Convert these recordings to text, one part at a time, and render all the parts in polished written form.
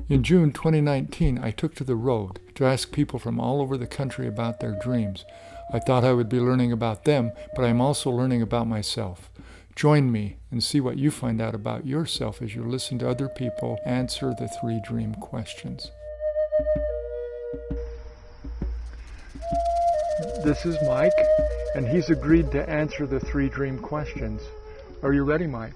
In June 2019, I took to the road to ask people from all over the country about their dreams. I thought I would be learning about them, but I'm also learning about myself. Join me and see what you find out about yourself as you listen to other people answer the 3 dream questions. This is Mike, and he's agreed to answer the 3 dream questions. Are you ready, Mike?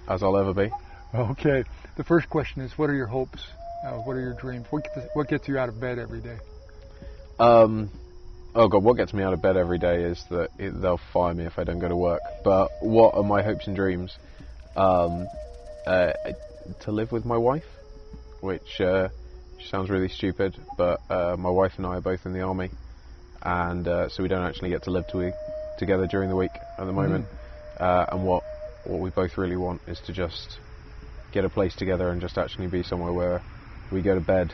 As I'll ever be. Okay. The first question is, what are your hopes? What are your dreams? What gets you out of bed every day? Oh God, what gets me out of bed every day is that they'll fire me if I don't go to work. But what are my hopes and dreams? To live with my wife, which sounds really stupid, but my wife and I are both in the army, and so we don't actually get to live together during the week at the moment. And what we both really want is to just get a place together and just actually be somewhere where we go to bed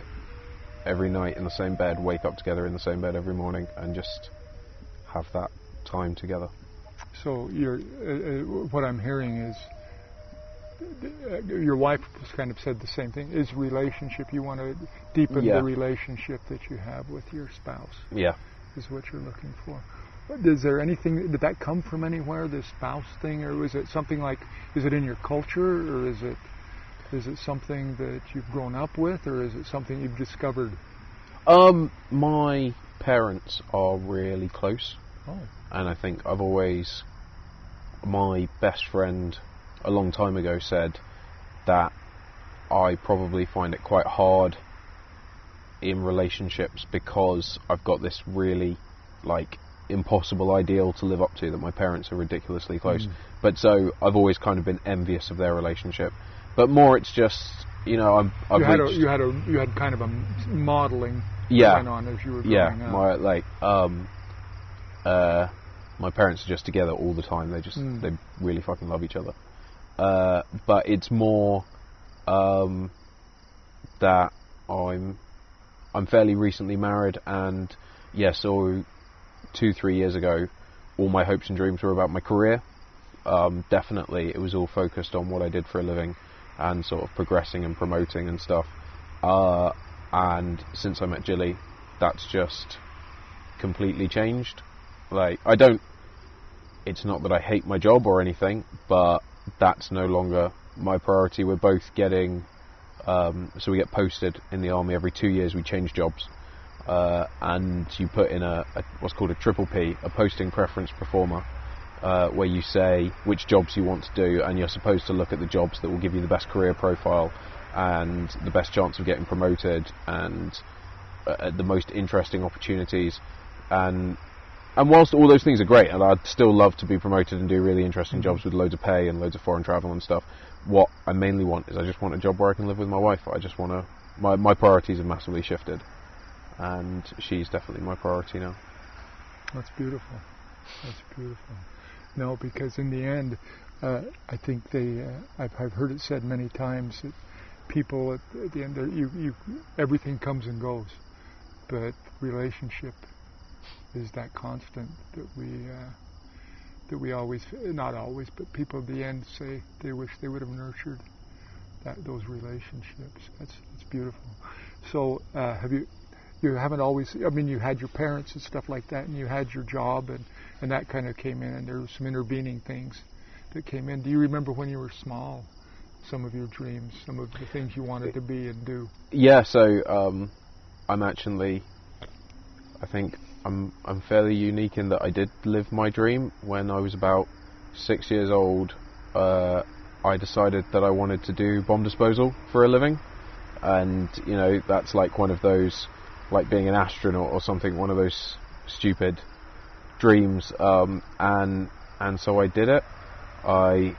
every night in the same bed, wake up together in the same bed every morning, and just have that time together. So what I'm hearing is your wife kind of said the same thing. Is relationship, you want to deepen the relationship that you have with your spouse. Yeah. Is what you're looking for. Is there anything, did that come from anywhere, this spouse thing, or is it something like, is it in your culture, or is it something that you've grown up with, or is it something you've discovered? My parents are really close. Oh. And I think my best friend a long time ago said that I probably find it quite hard in relationships because I've got this really, impossible ideal to live up to, that my parents are ridiculously close. But so I've always kind of been envious of their relationship. But more, it's just, you had kind of a modeling that went on as you were growing up. My parents are just together all the time. They really fucking love each other. But it's more that I'm fairly recently married, and so 2-3 years ago, all my hopes and dreams were about my career. Definitely, it was all focused on what I did for a living and sort of progressing and promoting and stuff. And since I met Gilly, that's just completely changed. It's not that I hate my job or anything, but that's no longer my priority. We're both getting, so we get posted in the army every 2 years. We change jobs, and you put in what's called a triple P, a posting preference performer, where you say which jobs you want to do, and you're supposed to look at the jobs that will give you the best career profile and the best chance of getting promoted and the most interesting opportunities. And whilst all those things are great, and I'd still love to be promoted and do really interesting jobs with loads of pay and loads of foreign travel and stuff, what I mainly want is I just want a job where I can live with my wife. I just want to, my priorities have massively shifted, and she's definitely my priority now. That's beautiful. That's beautiful. No, because in the end, I think I've heard it said many times that people at the end, everything comes and goes, but relationship is that constant that we always, not always, but people at the end say they wish they would have nurtured those relationships. That's beautiful. So you haven't always, you had your parents and stuff like that, and you had your job, and that kind of came in, and there were some intervening things that came in. Do you remember when you were small, some of your dreams, some of the things you wanted to be and do? Yeah, so I think I'm fairly unique in that I did live my dream. When I was about 6 years old, I decided that I wanted to do bomb disposal for a living, and that's like one of those, like being an astronaut or something, one of those stupid dreams, and so I did it. I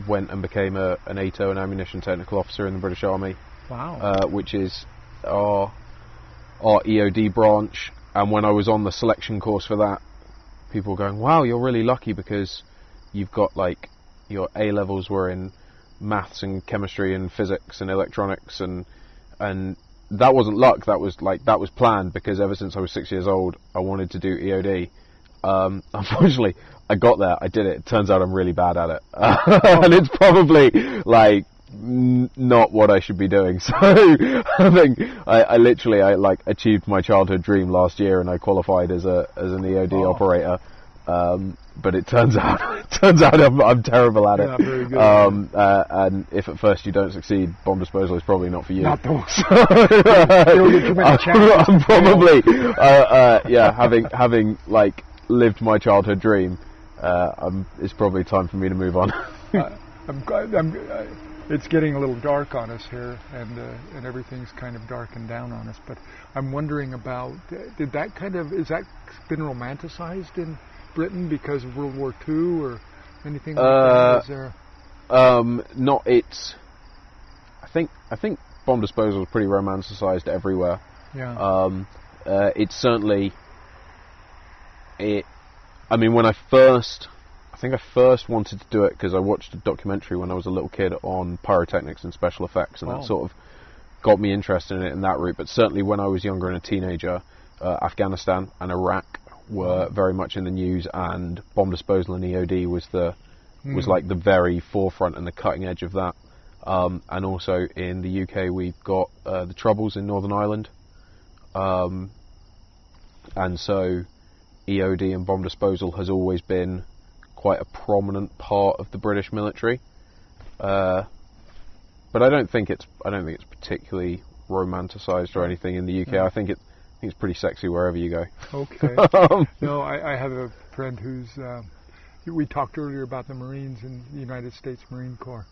went and became an 8O, an ammunition technical officer in the British Army. Wow. Which is our EOD branch. And when I was on the selection course for that, people were going, wow, you're really lucky because you've got your A levels were in maths and chemistry and physics and electronics, and that wasn't luck, that was planned, because ever since I was 6 years old I wanted to do EOD. Unfortunately I got there, I did it turns out I'm really bad at it. And it's probably not what I should be doing. So I literally like achieved my childhood dream last year, and I qualified as an EOD operator. But it turns out I'm terrible at it. Not very good. And if at first you don't succeed, bomb disposal is probably not for you. Not those. I'm probably having like lived my childhood dream. It's probably time for me to move on. It's getting a little dark on us here, and everything's kind of darkened down on us. But I'm wondering about, is that been romanticized in Britain because of World War II or anything like that? Is there? Not it's. I think bomb disposal is pretty romanticized everywhere. Yeah. It's certainly. I mean, when I first wanted to do it because I watched a documentary when I was a little kid on pyrotechnics and special effects, and that sort of got me interested in it in that route. But certainly when I was younger and a teenager, Afghanistan and Iraq were very much in the news, and bomb disposal and EOD was like the very forefront and the cutting edge of that. And also in the UK, we've got the Troubles in Northern Ireland, and so EOD and bomb disposal has always been quite a prominent part of the British military, but I don't think it's particularly romanticized or anything in the UK. Yeah. I think it's pretty sexy wherever you go. Okay. No, I have a friend who's. We talked earlier about the Marines in the United States Marine Corps,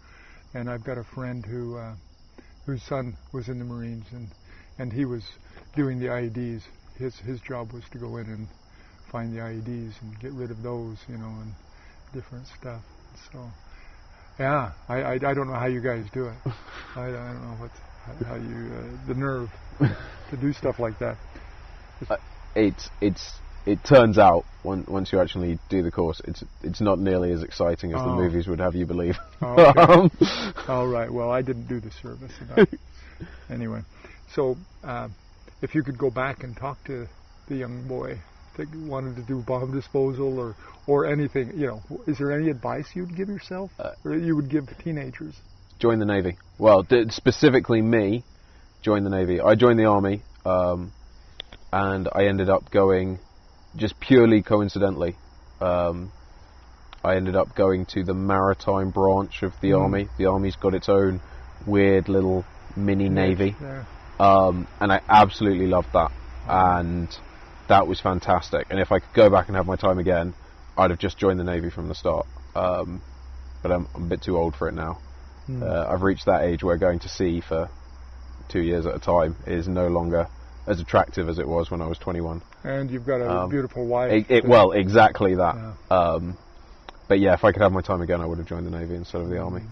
and I've got a friend whose son was in the Marines, and he was doing the IEDs. His job was to go in and find the IEDs and get rid of those, and different stuff. So, yeah, I don't know how you guys do it. I don't know how you the nerve to do stuff like that. It turns out once you actually do the course, it's not nearly as exciting as the movies would have you believe. Okay. All right. Well, I didn't do the service. Anyway, so if you could go back and talk to the young boy that wanted to do bomb disposal or anything, is there any advice you'd give yourself or you would give teenagers? Join the Navy. Well, specifically me, join the Navy. I joined the Army, and I ended up going, just purely coincidentally, I ended up going to the maritime branch of the Army. The Army's got its own weird little mini Navy, and I absolutely loved that, and that was fantastic. And if I could go back and have my time again, I'd have just joined the Navy from the start. But I'm a bit too old for it now. I've reached that age where going to sea for 2 years at a time is no longer as attractive as it was when I was 21. And you've got a beautiful wife. Well, exactly that. Yeah. But yeah, if I could have my time again, I would have joined the Navy instead of the Army.